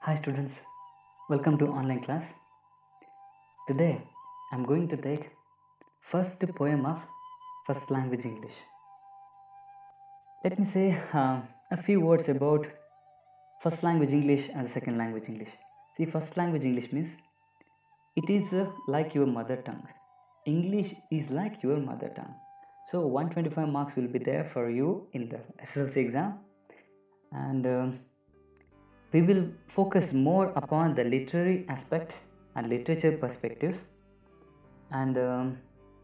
Hi students, welcome to online class. Today I'm going to take first poem of first language English. Let me say a few words about first language English and second language English. See, first language English means it is like your mother tongue. English is like your mother tongue. So 125 marks will be there for you in the SSLC exam, and we will focus more upon the literary aspect and literature perspectives, and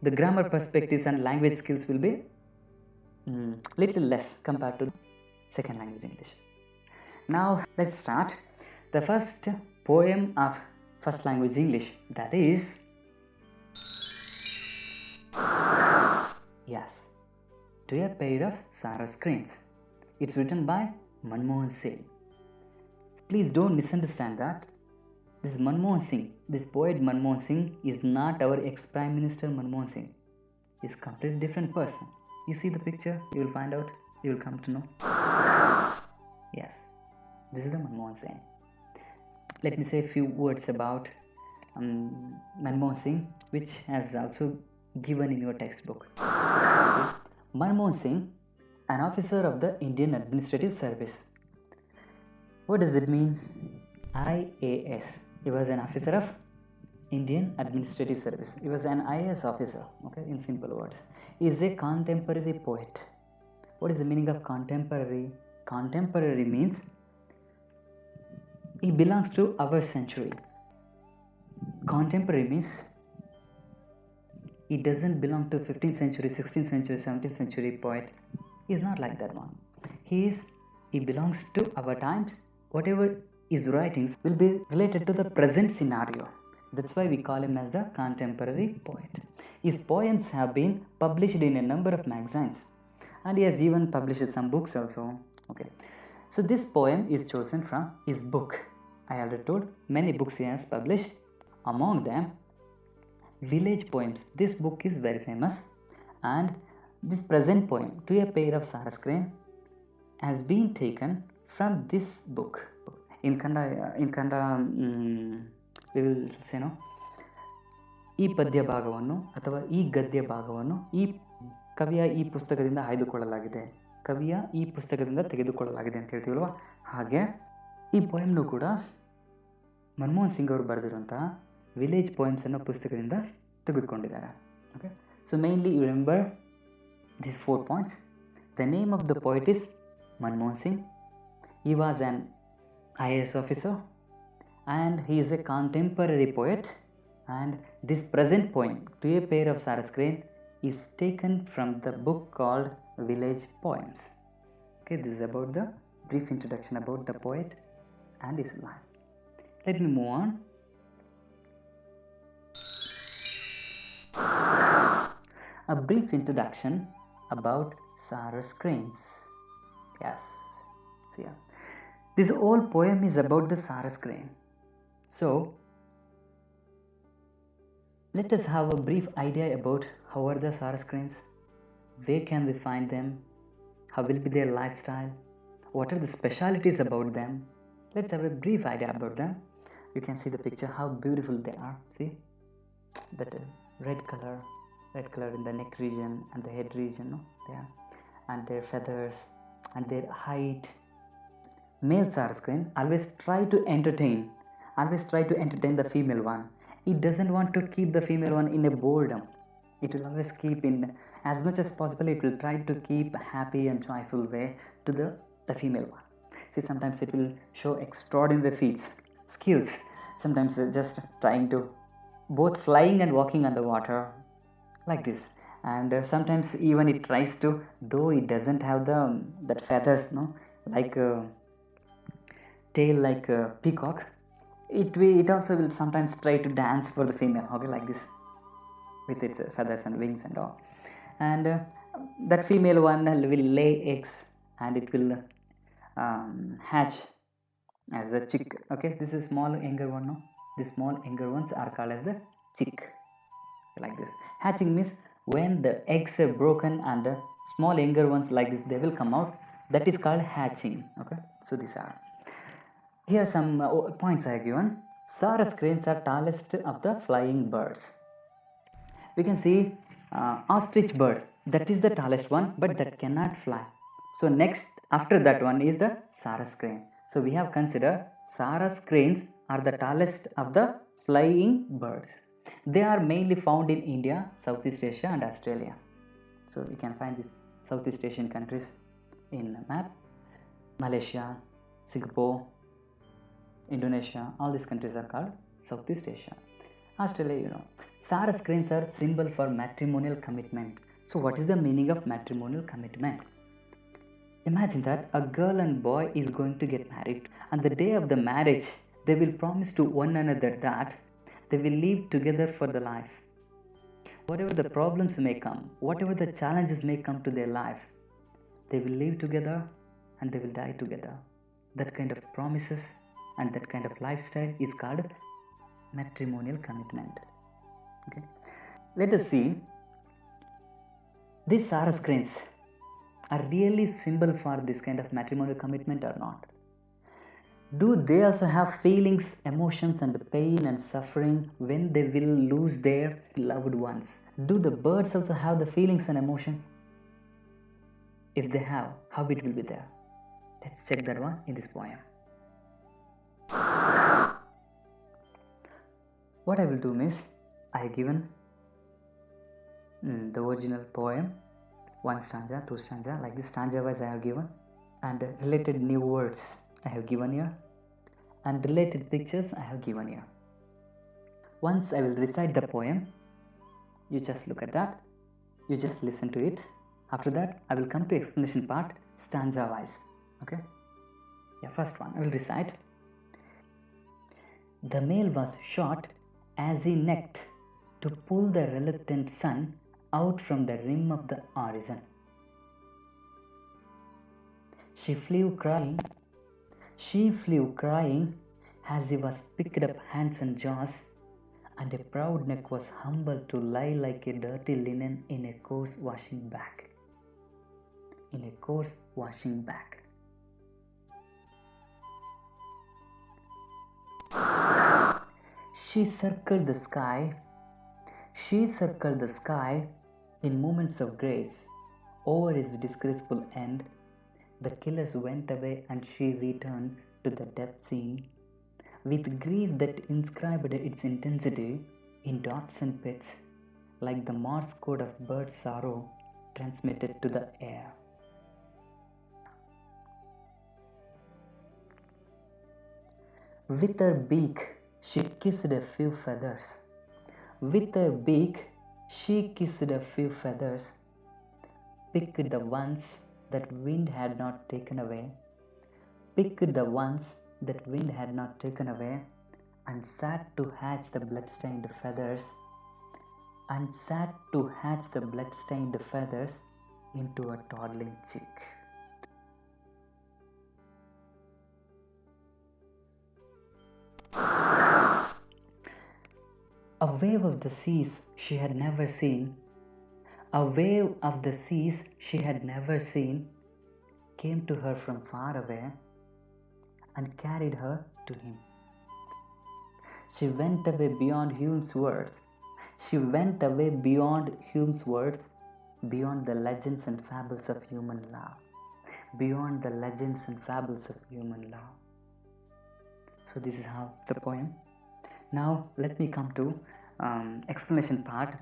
the grammar perspectives and language skills will be little less compared to second language English. Now let's start the first poem of first language English, that is Yes, to a pair of Sarus screens. It's written by Manmohan Singh. Please don't misunderstand that. This Manmohan Singh, this poet Manmohan Singh is not our ex-Prime Minister Manmohan Singh. He's a completely different person. You see the picture, you will find out, you will come to know. Yes, this is the Manmohan Singh. Let me say a few words about Manmohan Singh, which has also given in your textbook. See, Manmohan Singh, an officer of the Indian Administrative Service. What does it mean? IAS. He was an officer of Indian Administrative Service. He was an IAS officer, okay, in simple words. He is a contemporary poet. What is the meaning of contemporary? Contemporary means he belongs to our century. Contemporary means he doesn't belong to 15th century, 16th century, 17th century poet. He's not like that one. He belongs to our times. Whatever his writings will be related to the present scenario. That's why we call him as the contemporary poet. His poems have been published in a number of magazines, and he has even published some books also. Okay, so this poem is chosen from his book. I already told many books he has published. Among them, Village Poems. This book is very famous, and this present poem, To a Pair of Sarus Crane, has been taken from this book. In Kannada, we will say no. ಈ ಪದ್ಯ ಭಾಗವನ್ನು ಅಥವಾ ಈ ಗದ್ಯ ಭಾಗವನ್ನು ಈ ಕವಿಯ ಈ ಪುಸ್ತಕದಿಂದ ಆಯ್ದುಕೊಳ್ಳಲಾಗಿದೆ, ಕವಿಯ ಈ ಪುಸ್ತಕದಿಂದ ತೆಗೆದುಕೊಳ್ಳಲಾಗಿದೆ ಅಂತ ಹೇಳ್ತೀವಲ್ವ, ಹಾಗೆ ಈ ಪೋಯಮ್ನು ಕೂಡ ಮನಮೋಹನ್ ಸಿಂಗ್ ಅವರು ಬರೆದಿರುವಂತಹ ವಿಲೇಜ್ ಪೋಯಮ್ಸ್ ಅನ್ನೋ ಪುಸ್ತಕದಿಂದ ತೆಗೆದುಕೊಂಡಿದ್ದಾರೆ. Okay, so mainly you remember these 4 points. The name of the poet is Manmohan Singh. He was an IAS officer and he is a contemporary poet, and this present poem, To a Pair of Sarus Crane, is taken from the book called Village Poems. Okay, this is about the brief introduction about the poet and his life. Let me move on. A brief introduction about Sarus cranes. Yes, so yeah, this whole poem is about the Sarus crane. So let us have a brief idea about how are the Sarus cranes, where can we find them, how will be their lifestyle, what are the specialities about them. Let's have a brief idea about them. You can see the picture, how beautiful they are. See that red color in the neck region and the head region, no? There, and their feathers and their height. Male Sarus crane always try to entertain the female one. It doesn't want to keep the female one in a boredom. It will always keep in, as much as possible, it will try to keep a happy and joyful way to the female one. See, sometimes it will show extraordinary feats, skills. Sometimes just trying to both flying and walking on the water, like this. And sometimes even it tries to, though it doesn't have that feathers, no, like tail like a peacock, it also will sometimes try to dance for the female, okay, like this, with its feathers and wings and all. And that female one will lay eggs and it will hatch as a chick. Okay, this is small younger one, no? The small younger ones are called as the chick, like this. Hatching means when the eggs are broken and the small younger ones like this, they will come out. That is called hatching. Okay, so these are. Here are some points I have given. Sarus cranes are tallest of the flying birds. We can see ostrich bird, that is the tallest one, but that cannot fly. So next after that one is the Sarus crane. So we have considered Sarus cranes are the tallest of the flying birds. They are mainly found in India, Southeast Asia and Australia. So we can find these Southeast Asian countries in map. Malaysia, Singapore, Indonesia, all these countries are called Southeast Asia. Australia, you know. Sarus cranes are symbol for matrimonial commitment. So what is the meaning of matrimonial commitment? Imagine that a girl and boy is going to get married. On the day of the marriage, they will promise to one another that they will live together for the life. Whatever the problems may come, whatever the challenges may come to their life, they will live together and they will die together. That kind of promises and that kind of lifestyle is called matrimonial commitment. Okay, let us see. These Sarus cranes are really symbol for this kind of matrimonial commitment or not? Do they also have feelings, emotions and pain and suffering when they will lose their loved ones? Do the birds also have the feelings and emotions? If they have, how it will be there? Let's check that one in this poem. What I will do is, I have given the original poem, one stanza, two stanza, like this stanza wise I have given, and related new words I have given here, and related pictures I have given here. Once I will recite the poem, you just look at that, you just listen to it. After that, I will come to explanation part stanza wise. Okay? Yeah, first one I will recite. The male was shot as he necked to pull the reluctant sun out from the rim of the horizon. She flew crying as he was picked up hands and jaws, and a proud neck was humbled to lie like a dirty linen in a coarse washing bag. In a coarse washing bag. She circled the sky in moments of grace. Over his disgraceful end, the killers went away and she returned to the death scene with grief that inscribed its intensity in dots and pits, like the Morse code of bird sorrow transmitted to the air. With her beak, she kissed a few feathers. With her beak, she kissed a few feathers, picked the ones that wind had not taken away, and sat to hatch the blood-stained feathers, into a toddling chick. A wave of the seas she had never seen, came to her from far away and carried her to him. She went away beyond Hume's words, beyond the legends and fables of human love. So this is how the poem. Now let me come to explanation part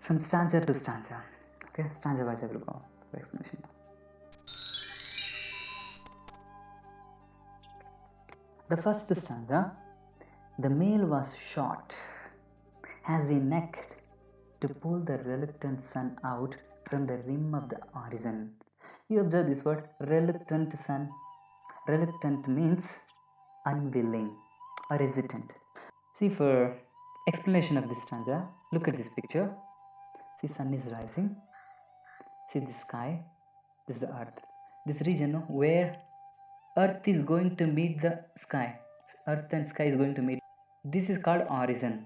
from stanza to stanza. Okay, stanza wise I will go for explanation. The first stanza, the male was shot as he necked to pull the reluctant sun out from the rim of the horizon. You observe this word, reluctant sun. Reluctant means unwilling or hesitant. See, for explanation of this stanza, look at this picture. See, sun is rising. See the sky. This is the earth. This region where earth is going to meet the sky. Earth and sky is going to meet. This is called horizon.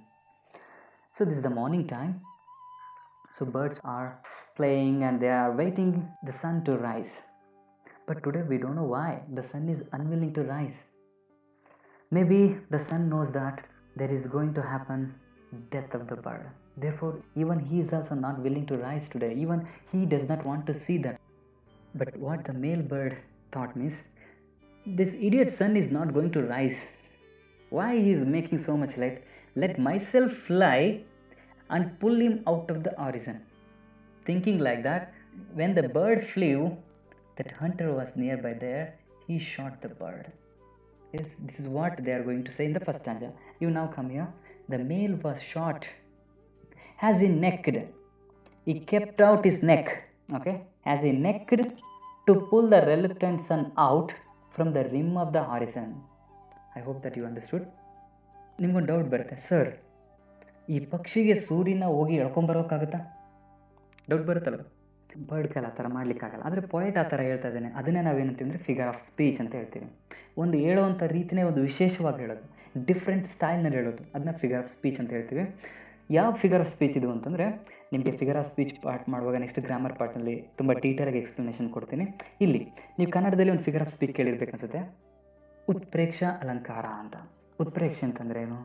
So this is the morning time. So birds are playing and they are waiting the sun to rise. But today we don't know why the sun is unwilling to rise. Maybe the sun knows that there is going to happen death of the bird. Therefore, even he is also not willing to rise today. Even he does not want to see that. But what the male bird thought means, this idiot sun is not going to rise. Why he is making so much light? Let myself fly and pull him out of the horizon. Thinking like that, when the bird flew, that hunter was nearby there, he shot the bird. Yes, this is what they are going to say in the first stanza. You now come here. The male was shot as he necked. He kept out his neck, okay, as he necked to pull the reluctant sun out from the rim of the horizon. I hope that you understood. ನಿಮ್ಗೊಂದು doubt ಬರುತ್ತೆ, sir ಈ ಪಕ್ಷಿಗೆ ಸೂರ್ಯನ ಹೋಗಿ ಎಳ್ಕೊಂಬರೋಕ್ಕಾಗುತ್ತಾ? Doubt ಬರುತ್ತಲ್ಲ. Bird ಕೈಲಿ ಆ ಥರ ಮಾಡಲಿಕ್ಕಾಗಲ್ಲ. ಆದರೆ ಪೊಯೆಟ್ ಆ ಥರ ಹೇಳ್ತಾ ಇದ್ದಾನೆ. ಅದನ್ನೇ ನಾವೇನಂತೀವಿ ಫಿಗರ್ ಆಫ್ ಸ್ಪೀಚ್ ಅಂತ ಹೇಳ್ತೀವಿ. ಒಂದು ಹೇಳೋವಂಥ ರೀತಿನೇ ಒಂದು ವಿಶೇಷವಾಗಿ ಹೇಳೋದು, ಡಿಫ್ರೆಂಟ್ ಸ್ಟೈಲ್ನಲ್ಲಿ ಹೇಳೋದು, ಅದನ್ನ ಫಿಗರ್ ಆಫ್ ಸ್ಪೀಚ್ ಅಂತ ಹೇಳ್ತೀವಿ. ಯಾವ ಫಿಗರ್ ಆಫ್ ಸ್ಪೀಚ್ ಇದು ಅಂತಂದರೆ, ನಿಮಗೆ ಫಿಗರ್ ಆಫ್ ಸ್ಪೀಚ್ ಪಾರ್ಟ್ ಮಾಡುವಾಗ ನೆಕ್ಸ್ಟ್ ಗ್ರಾಮರ್ ಪಾರ್ಟ್ನಲ್ಲಿ ತುಂಬ ಡೀಟೇಲಾಗಿ ಎಕ್ಸ್ಪ್ಲನೇಷನ್ ಕೊಡ್ತೀನಿ. ಇಲ್ಲಿ ನೀವು ಕನ್ನಡದಲ್ಲಿ ಒಂದು ಫಿಗರ್ ಆಫ್ ಸ್ಪೀಚ್ ಕೇಳಿರ್ಬೇಕನ್ಸುತ್ತೆ, ಉತ್ಪ್ರೇಕ್ಷಾ ಅಲಂಕಾರ ಅಂತ. ಉತ್ಪ್ರೇಕ್ಷೆ ಅಂತಂದರೆ ಏನು?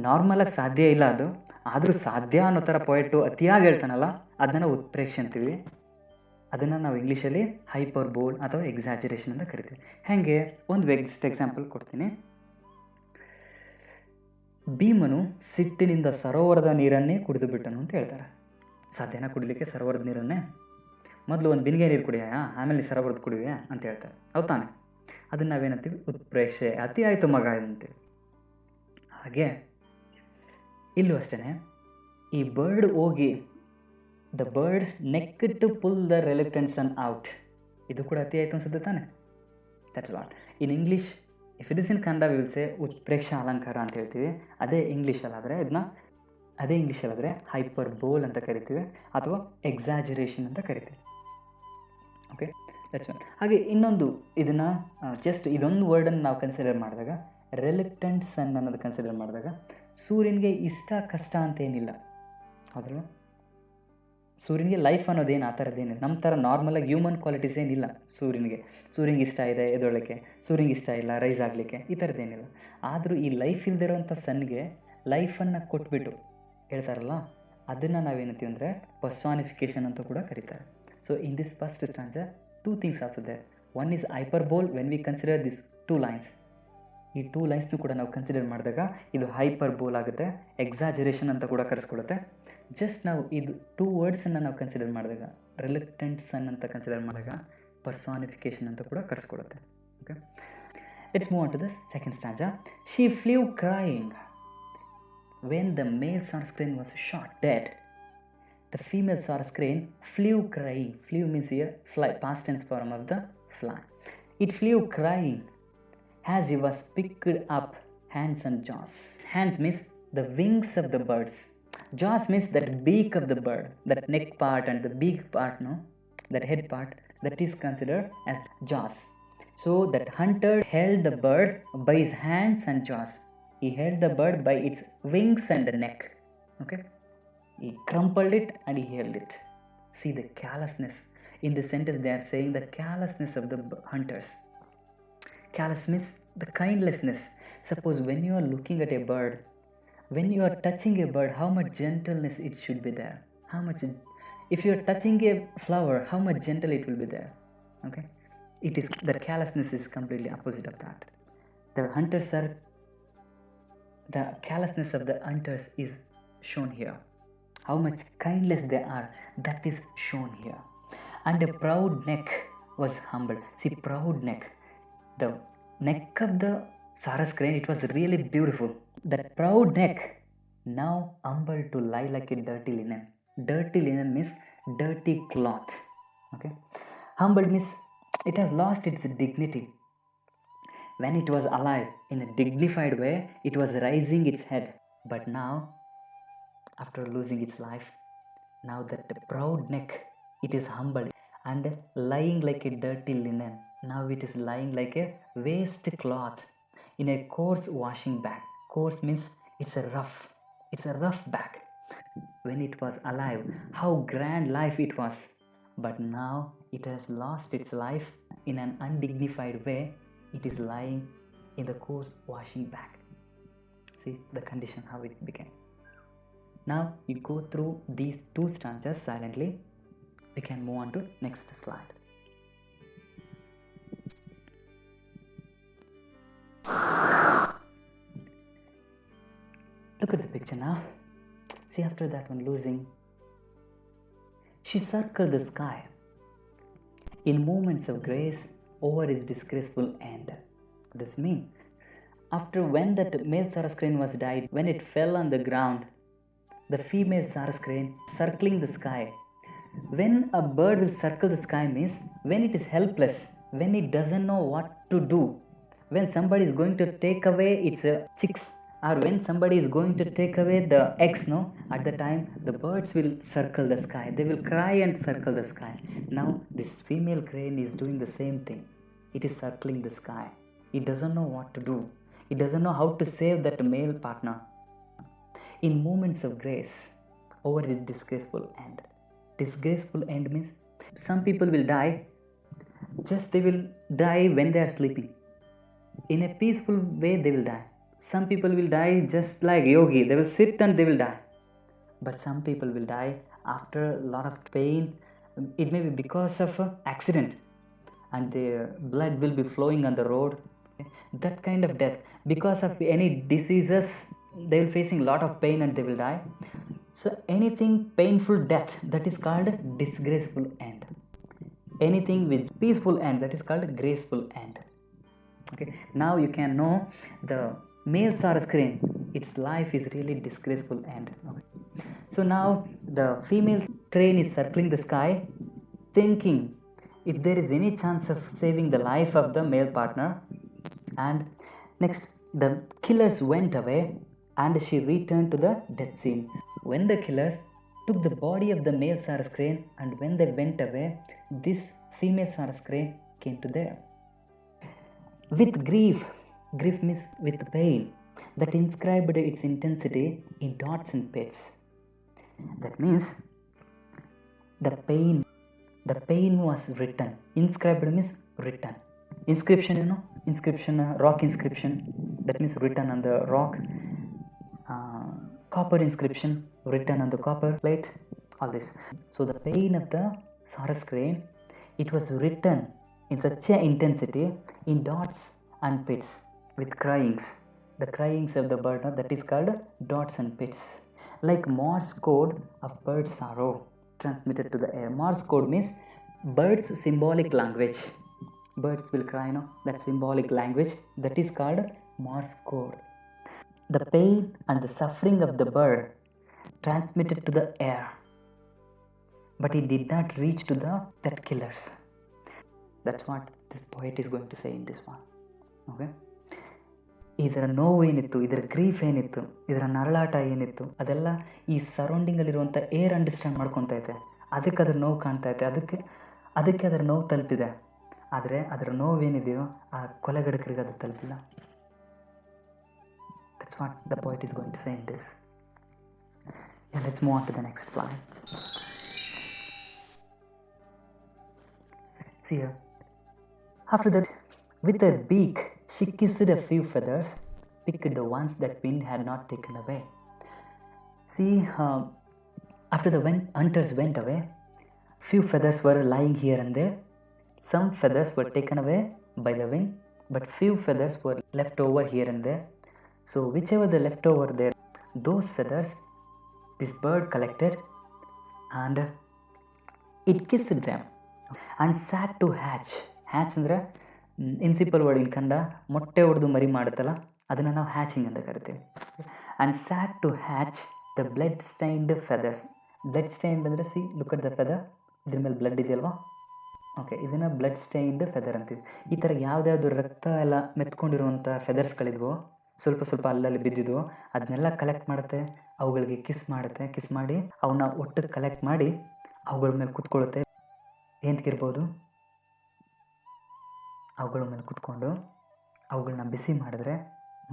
ನಾರ್ಮಲಾಗಿ ಸಾಧ್ಯ ಇಲ್ಲ ಅದು, ಆದರೂ ಸಾಧ್ಯ ಅನ್ನೋ ಥರ ಪೊಯೆಟು ಅತಿಯಾಗಿ ಹೇಳ್ತಾನಲ್ಲ, ಅದನ್ನು ಉತ್ಪ್ರೇಕ್ಷೆ ಅಂತೀವಿ. ಅದನ್ನು ನಾವು ಇಂಗ್ಲೀಷಲ್ಲಿ ಹೈಪರ್ ಬೋಲ್ ಅಥವಾ ಎಕ್ಸಾಜರೇಷನ್ ಅಂತ ಕರಿತೀವಿ. ಹಾಗೆ ಒಂದು ಬೆಸ್ಟ್ ಎಕ್ಸಾಂಪಲ್ ಕೊಡ್ತೀನಿ. ಭೀಮನು ಸಿಟ್ಟಿನಿಂದ ಸರೋವರದ ನೀರನ್ನೇ ಕುಡಿದು ಬಿಟ್ಟನು ಅಂತ ಹೇಳ್ತಾರೆ. ಸಾಧ್ಯನಾ ಕುಡಿಲಿಕ್ಕೆ ಸರೋವರದ ನೀರನ್ನೇ? ಮೊದಲು ಒಂದು ಬಿನಿಗೆ ನೀರು ಕುಡಿಯ, ಆಮೇಲೆ ಸರೋವರದ ಕುಡಿವೆ ಅಂತ ಹೇಳ್ತಾರೆ. ಹೌದು ತಾನೆ? ಅದನ್ನು ನಾವೇನಂತೀವಿ? ಉತ್ಪ್ರೇಕ್ಷೆ. ಅತಿ ಆಯಿತು ಮಗ ಅಂತೀವಿ. ಹಾಗೆ ಇಲ್ಲೂ ಅಷ್ಟೇ, ಈ ಬರ್ಡ್ ಹೋಗಿ the bird neck to pull the reluctant sun out, ಇದು ಕೂಡ ಅತಿ ಆಯಿತು ಅನ್ಸುತ್ತೆ ತಾನೆ? That's what in English. If it is in Kannada we will say ಉತ್ಪ್ರೇಕ್ಷಾ ಅಲಂಕಾರ ಅಂತ ಹೇಳ್ತೀವಿ. ಅದೇ ಇಂಗ್ಲೀಷಲ್ಲಾದರೆ ಹೈಪರ್ ಬೋಲ್ ಅಂತ ಕರಿತೀವಿ, ಅಥವಾ ಎಕ್ಸಾಜರೇಷನ್ ಅಂತ ಕರಿತೀವಿ. Okay, that's what. ಹಾಗೆ ಇನ್ನೊಂದು, ಇದನ್ನು ಜಸ್ಟ್ ಇದೊಂದು ವರ್ಡನ್ನು ನಾವು ಕನ್ಸಿಡರ್ ಮಾಡಿದಾಗ, ರೆಲಕ್ಟೆಂಟ್ ಸನ್ ಅನ್ನೋದು ಕನ್ಸಿಡರ್ ಮಾಡಿದಾಗ, ಸೂರ್ಯನಿಗೆ ಇಷ್ಟ ಕಷ್ಟ ಅಂತ ಏನಿಲ್ಲ. ಹೌದಲ್ವ? ಸೂರ್ಯನಿಗೆ ಲೈಫ್ ಅನ್ನೋದೇನು ಆ ಥರದ್ದೇನಿಲ್ಲ. ನಮ್ಮ ಥರ ನಾರ್ಮಲಾಗಿ ಹ್ಯೂಮನ್ ಕ್ವಾಲಿಟೀಸ್ ಏನಿಲ್ಲ ಸೂರ್ಯನಿಗೆ ಇಷ್ಟ ಇದೆ ಎದೊಳಕ್ಕೆ, ಸೂರ್ಯನಿಗೆ ಇಷ್ಟ ಇಲ್ಲ ರೈಸ್ ಆಗಲಿಕ್ಕೆ, ಈ ಥರದ್ದೇನಿಲ್ಲ. ಆದರೂ ಈ ಲೈಫ್ ಇಲ್ದಿರೋಂಥ ಸನ್ಗೆ ಲೈಫನ್ನು ಕೊಟ್ಬಿಟ್ಟು ಹೇಳ್ತಾರಲ್ಲ, ಅದನ್ನು ನಾವೇನಂತೀವಿ ಅಂದರೆ ಪರ್ಸಾನಿಫಿಕೇಷನ್ ಅಂತ ಕೂಡ ಕರೀತಾರೆ. So in this first stanza 2 things also there. One is hyperbole when we consider this 2 lines. ಈ 2 linesನೂ ಕೂಡ ನಾವು ಕನ್ಸಿಡರ್ ಮಾಡಿದಾಗ ಇದು ಹೈಪರ್ಬೋಲ್ ಆಗುತ್ತೆ, ಎಕ್ಸಾಜರೇಷನ್ ಅಂತ ಕೂಡ ಕರೆಸ್ಕೊಡುತ್ತೆ. ಜಸ್ಟ್ ನಾವು ಇದು 2 wordsನ್ನು ನಾವು ಕನ್ಸಿಡರ್ ಮಾಡಿದಾಗ, ರಿಲಕ್ಟೆಂಟ್ ಸನ್ ಅಂತ ಕನ್ಸಿಡರ್ ಮಾಡಿದಾಗ ಪರ್ಸಾನಿಫಿಕೇಷನ್ ಅಂತ ಕೂಡ ಕರೆಸ್ಕೊಡುತ್ತೆ. Okay, let's move on to the second stanza. She flew crying when the male Sarus crane was shot dead. The female Sarus crane flew crying. Flew means here fly, past tense form of the fly. It flew crying as he was picked up, hands and jaws. Hands means the wings of the birds. Jaws means that beak of the bird, that neck part and the beak part, no? That head part, that is considered as jaws. So that hunter held the bird by his hands and jaws. He held the bird by its wings and the neck. Okay? He crumpled it and he held it. See the callousness. In this sentence they are saying the callousness of the hunters. Callous means the kindlessness. Suppose when you are looking at a bird, when you are touching a bird, how much gentleness it should be there. How much, if you are touching a flower, how much gentle it will be there. Okay, it is, the callousness is completely opposite of that. The callousness of the hunters is shown here. How much kindness they are, that is shown here. And a proud neck was humbled. See, proud neck. The neck of the Sarus crane, it was really beautiful. That proud neck now humbled to lie like a dirty linen. Dirty linen means dirty cloth. Okay, humbled means it has lost its dignity. When it was alive in a dignified way, it was raising its head. But now, after losing its life, now that the proud neck, it is humbled and lying like a dirty linen. Now it is lying like a waste cloth in a coarse washing bag. Coarse means it's a rough bag. When it was alive, how grand life it was. But now it has lost its life in an undignified way. It is lying in the course washing back. See the condition how it became. Now you go through these two stanzas silently. We can move on to next slide. Look at the picture now. See, after that one losing, she circled the sky in moments of grace over his disgraceful end. What does it mean? After when that male Sarus crane was died, when it fell on the ground, the female Sarus crane circling the sky. When a bird will circle the sky means when it is helpless, when it doesn't know what to do, when somebody is going to take away its chicks, or when somebody is going to take away the eggs, no, at the time the birds will circle the sky. They will cry and circle the sky. Now this female crane is doing the same thing. It is circling the sky. It doesn't know what to do. It doesn't know how to save that male partner. In moments of grace over his disgraceful end. Disgraceful end means some people will die, just they will die when they are sleeping. In a peaceful way they will die. Some people will die just like yogi, they will sit and they will die. But some people will die after a lot of pain. It may be because of an accident and their blood will be flowing on the road. That kind of death, because of any diseases, they will facing a lot of pain and they will die. So anything painful death, that is called disgraceful end. Anything with peaceful end, that is called graceful end. Okay, now you can know the male Sarus crane, its life is really disgraceful end. Okay. So now the female crane is circling the sky, thinking if there is any chance of saving the life of the male partner. And next, the killers went away and she returned to the death scene. When the killers took the body of the male Sarus crane and when they went away, this female Sarus crane came to there. With grief means with pain, that inscribed its intensity in dots and pits. That means the pain was written. Inscribed means written. Inscription, inscription, rock inscription, that means written on the rock. Copper inscription, written on the copper plate, all this. So the pain of the Sarus crane, it was written in such an intensity in dots and pits with cryings. The cryings of the bird, that is called dots and pits. Like Morse code of bird sorrow transmitted to the air. Morse code means bird's symbolic language. Birds will cry, that symbolic language, that is called Morse code. The pain and the suffering of the bird transmitted to the air, but it did not reach to the death killers. That's what this poet is going to say in this one. Okay? ಇದರ ನೋವು ಏನಿತ್ತು, ಇದರ grief ಏನಿತ್ತು, ಇದರ ನರಳಾಟ ಏನಿತ್ತು, ಅದೆಲ್ಲ ಈ ಸರೌಂಡಿಂಗಲ್ಲಿರುವಂಥ air understand ಮಾಡ್ಕೊತೈತೆ. ಅದಕ್ಕೆ ಅದರ ನೋವು ಕಾಣ್ತಾ ಐತೆ, ಅದಕ್ಕೆ ಅದರ ನೋವು ತಲುಪಿದೆ. ಆದರೆ ಅದರ ನೋವೇನಿದೆಯೋ ಆ ಕೊಲೆಗಡಕರಿಗೆ ಅದು ತಲುಪಿಲ್ಲ. That's what the poet is going to say in this. Yeah, let's move on to the next slide. See here. After that, with her beak, she kissed a few feathers, picked the ones that wind had not taken away. See, after the hunters went away, few feathers were lying here and there. Some feathers were taken away by the wind, but few feathers were left over here and there. So whichever the left over there, those feathers this bird collected and it kissed them and sat to hatch. Hatch ಅಂದರೆ ಇನ್ಸಿಪಲ್ word in Kannada ಮೊಟ್ಟೆ ಹೊಡೆದು ಮರಿ ಮಾಡುತ್ತಲ್ಲ, ಅದನ್ನು ನಾವು hatching ಅಂತ ಕರಿತೀವಿ. And sat to hatch the blood stained feathers. Blood stained ಅಂದರೆ see look at the feather, ಇದ್ರ ಮೇಲೆ ಬ್ಲಡ್ ಇದೆಯಲ್ವಾ, ಓಕೆ, ಇದನ್ನು ಬ್ಲಡ್ ಸ್ಟೈನ್ಡ್ ಫೆದರ್ ಅಂತೀವಿ. ಈ ಥರ ಯಾವುದ್ಯಾವುದು ರಕ್ತ ಎಲ್ಲ ಮೆತ್ಕೊಂಡಿರುವಂಥ ಫೆದರ್ಸ್ಗಳಿದ್ವೋ, ಸ್ವಲ್ಪ ಸ್ವಲ್ಪ ಅಲ್ಲಲ್ಲಿ ಬಿದ್ದಿದ್ವೋ, ಅದನ್ನೆಲ್ಲ ಕಲೆಕ್ಟ್ ಮಾಡುತ್ತೆ, ಅವುಗಳಿಗೆ ಕಿಸ್ ಮಾಡುತ್ತೆ. ಕಿಸ್ ಮಾಡಿ ಅವನ್ನ ಒಟ್ಟಿಗೆ ಕಲೆಕ್ಟ್ ಮಾಡಿ ಅವುಗಳ ಮೇಲೆ ಕೂತ್ಕೊಳ್ಳುತ್ತೆ. ಏನಕ್ಕಿರ್ಬೋದು, ಅವುಗಳ ಮೇಲೆ ಕೂತ್ಕೊಂಡು ಅವುಗಳನ್ನ ಬಿಸಿ ಮಾಡಿದ್ರೆ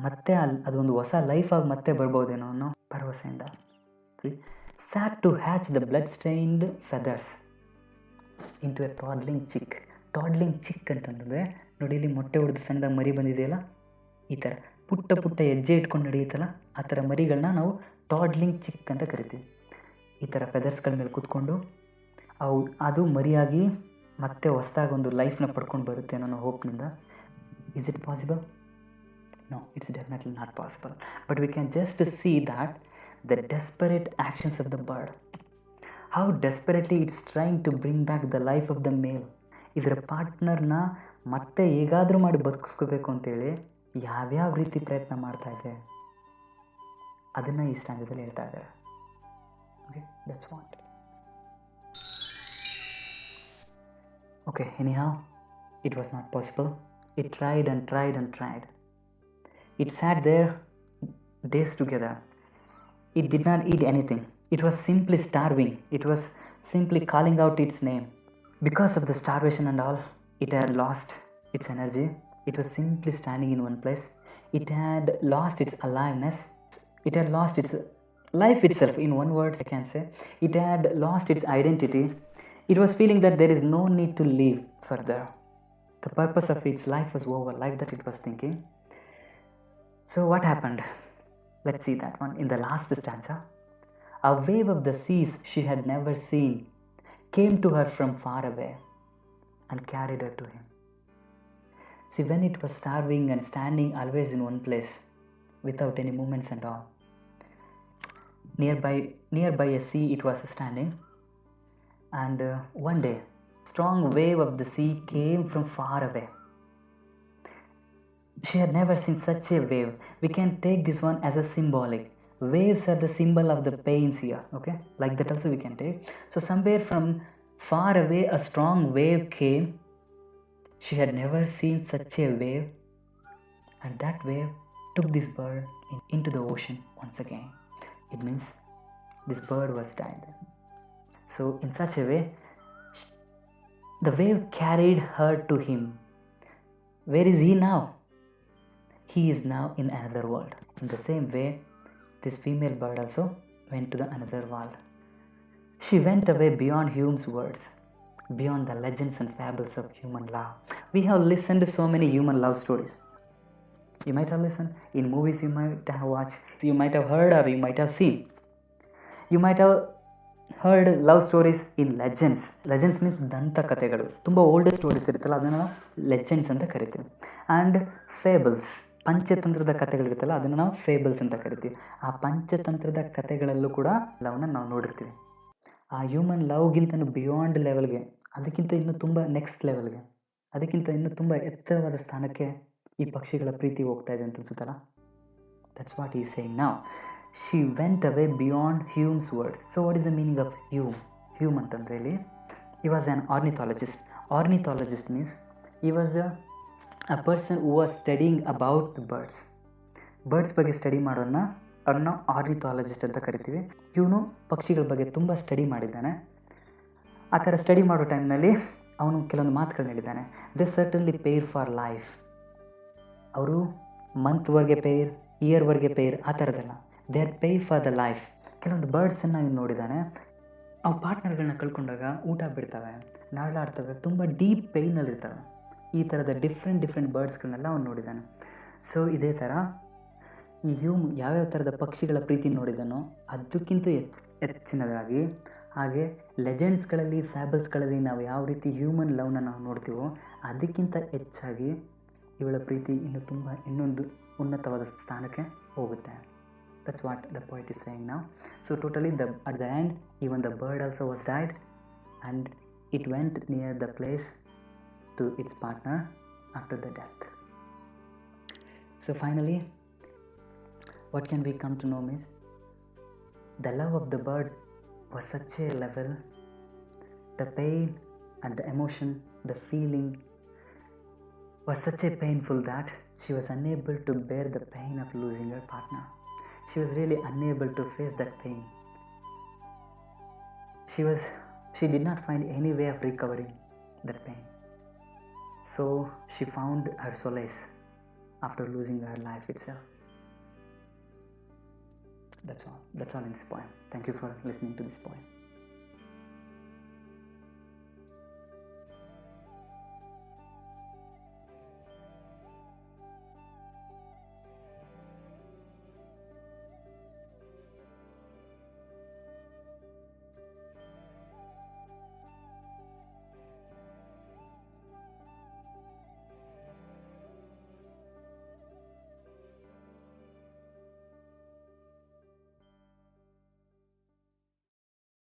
ಮತ್ತೆ ಅದೊಂದು ಹೊಸ ಲೈಫಾಗಿ ಮತ್ತೆ ಬರ್ಬೋದೇನೋ ಅನ್ನೋ ಭರವಸೆಯಿಂದ. Sat to hatch the blood stained feathers into a toddling chick. Toddling chick ಅಂತಂದರೆ ನೋಡಿ, ಇಲ್ಲಿ ಮೊಟ್ಟೆ ಹೊಡೆದು ಸಣ್ಣದಾಗಿ ಮರಿ ಬಂದಿದೆಯಲ್ಲ, ಈ ಥರ ಪುಟ್ಟ ಪುಟ್ಟ ಹೆಜ್ಜೆ ಇಟ್ಕೊಂಡು ನಡೆಯುತ್ತಲ್ಲ, ಆ ಥರ ಮರಿಗಳನ್ನ ನಾವು ಟಾಡ್ಲಿಂಗ್ ಚಿಕ್ ಅಂತ ಕರಿತೀವಿ. ಈ ಥರ ಫೆದರ್ಸ್ಗಳ ಮೇಲೆ ಕೂತ್ಕೊಂಡು ಅದು ಮರಿಯಾಗಿ ಮತ್ತೆ ಹೊಸದಾಗಿ ಒಂದು ಲೈಫ್ನ ಪಡ್ಕೊಂಡು ಬರುತ್ತೆ ಅನ್ನೋ ಹೋಪ್ನಿಂದ. Is it possible? No, it's definitely not possible. But we can just see that the desperate actions of the bird, how desperately it's trying to bring back the life of the male. ಇದರ ಪಾರ್ಟ್ನರ್ನ ಮತ್ತೆ ಹೇಗಾದರೂ ಮಾಡಿ ಬದುಕಿಸ್ಕೋಬೇಕು ಅಂತೇಳಿ ಯಾವ್ಯಾವ ರೀತಿ ಪ್ರಯತ್ನ ಮಾಡ್ತಾ ಇದೆ ಅದನ್ನು ಈ ಸ್ಟ್ಯಾಂಜದಲ್ಲಿ ಹೇಳ್ತಾ ಇದ್ದಾರೆ. Okay, that's what. Okay, anyhow, it was not possible. It tried and tried and tried. It sat there days together. It did not eat anything. It was simply starving. It was simply calling out its name. Because of the starvation and all, it had lost its energy. It was simply standing in one place. It had lost its aliveness. It had lost its life itself. In one word, I can say, it had lost its identity. It was feeling that there is no need to live further. The purpose of its life was over, like that it was thinking. So what happened? Let's see that one. In the last stanza, a wave of the seas she had never seen came to her from far away and carried her to him. See, when it was starving and standing always in one place without any movements and all, nearby a sea it was standing, and one day strong wave of the sea came from far away. She had never seen such a wave. We can take this one as a symbolic. Waves are the symbol of the pains here, okay? Like that also we can take. So somewhere from far away a strong wave came. She had never seen such a wave, and that wave took this bird into the ocean once again. It means this bird was died. So in such a way, the wave carried her to him. Where is he now? He is now in another world. In the same way, this female bird also went to the another world. She went away beyond hume's words, beyond the legends and fables of human love. We have listened to so many human love stories. You might have listened. In movies you might have watched, you might have heard, or you might have seen. You might have heard love stories in legends. Legends means ದಂತಕಥೆಗಳು. ತುಂಬ old stories ಇರುತ್ತಲ್ಲ, ಅದನ್ನು ನಾವು legends ಅಂತ ಕರಿತೀವಿ. And fables, ಪಂಚತಂತ್ರದ ಕಥೆಗಳಿರುತ್ತಲ್ಲ, ಅದನ್ನು ನಾವು fables ಅಂತ ಕರಿತೀವಿ. ಆ ಪಂಚತಂತ್ರದ ಕಥೆಗಳಲ್ಲೂ ಕೂಡ ಲವ್ನ ನಾವು ನೋಡಿರ್ತೀವಿ. ಆ ಹ್ಯೂಮನ್ ಲವ್ಗಿಂತ ಬಿಯಾಂಡ್ ಲೆವೆಲ್ಗೆ, ಅದಕ್ಕಿಂತ ಇನ್ನೂ ತುಂಬ ನೆಕ್ಸ್ಟ್ ಲೆವೆಲ್ಗೆ, ಅದಕ್ಕಿಂತ ಇನ್ನೂ ತುಂಬ ಎತ್ತರವಾದ ಸ್ಥಾನಕ್ಕೆ ಈ ಪಕ್ಷಿಗಳ ಪ್ರೀತಿ ಹೋಗ್ತಾ ಇದೆ ಅಂತ ಅನ್ಸುತ್ತಲ್ಲ. That's what is saying now. She went away beyond Hume's words. So what is the meaning of Hume? Hume ಅಂತಂದ್ರೆ ಇಲ್ಲಿ, he was an ornithologist. Ornithologist means he was a person who was studying about the birds. Birds ಬಗ್ಗೆ study ಅವ್ರನ್ನ ornithologist ಅಂತ ಕರಿತೀವಿ. ಇವನು ಪಕ್ಷಿಗಳ ಬಗ್ಗೆ ತುಂಬ ಸ್ಟಡಿ ಮಾಡಿದ್ದಾನೆ. ಆ ಥರ ಸ್ಟಡಿ ಮಾಡೋ ಟೈಮ್ನಲ್ಲಿ ಅವನು ಕೆಲವೊಂದು ಮಾತುಗಳನ್ನ ಹೇಳಿದ್ದಾನೆ. They certainly pair for life. ಅವರು ಮಂತ್ವರೆಗೆ ಪೇರ್, ಇಯರ್ವರೆಗೆ ಪೇರ್, ಆ ಥರದ್ದಲ್ಲ. They are pair for the life. ಕೆಲವೊಂದು ಬರ್ಡ್ಸನ್ನು ಇವ್ನು ನೋಡಿದ್ದಾನೆ. ಅವು ಪಾರ್ಟ್ನರ್ಗಳನ್ನ ಕಳ್ಕೊಂಡಾಗ ಊಟ ಬಿಡ್ತವೆ, ನರಳಾಡ್ತವೆ, ತುಂಬ ಡೀಪ್ ಪೇಯ್ನಲ್ಲಿರ್ತವೆ. ಈ ಥರದ ಡಿಫ್ರೆಂಟ್ ಬರ್ಡ್ಸ್ಗಳನ್ನೆಲ್ಲ ಅವ್ನು ನೋಡಿದ್ದಾನೆ. ಸೊ ಇದೇ ಥರ ಈ ಹ್ಯೂಮ್ ಯಾವ್ಯಾವ ಥರದ ಪಕ್ಷಿಗಳ ಪ್ರೀತಿ ನೋಡಿದಾನೋ ಅದಕ್ಕಿಂತ ಹೆಚ್ಚಿನದಾಗಿ, ಹಾಗೆ ಲೆಜೆಂಡ್ಸ್ಗಳಲ್ಲಿ, ಫ್ಯಾಬಲ್ಸ್ಗಳಲ್ಲಿ ನಾವು ಯಾವ ರೀತಿ ಹ್ಯೂಮನ್ ಲವ್ನ ನಾವು ನೋಡ್ತೀವೋ ಅದಕ್ಕಿಂತ ಹೆಚ್ಚಾಗಿ ಇವಳ ಪ್ರೀತಿ ಇನ್ನೊಂದು ಉನ್ನತವಾದ ಸ್ಥಾನಕ್ಕೆ ಹೋಗುತ್ತೆ. That's what the poet is saying now. So totally at the end, even the bird also was died, and it went near the place to its partner after the death. So finally, what can we come to know means, the love of the bird was such a level, the pain and the emotion, the feeling was such a painful that she was unable to bear the pain of losing her partner. She was really unable to face that pain. She did not find any way of recovering that pain. So she found her solace after losing her life itself. That's all in this poem. Thank you for listening to this poem.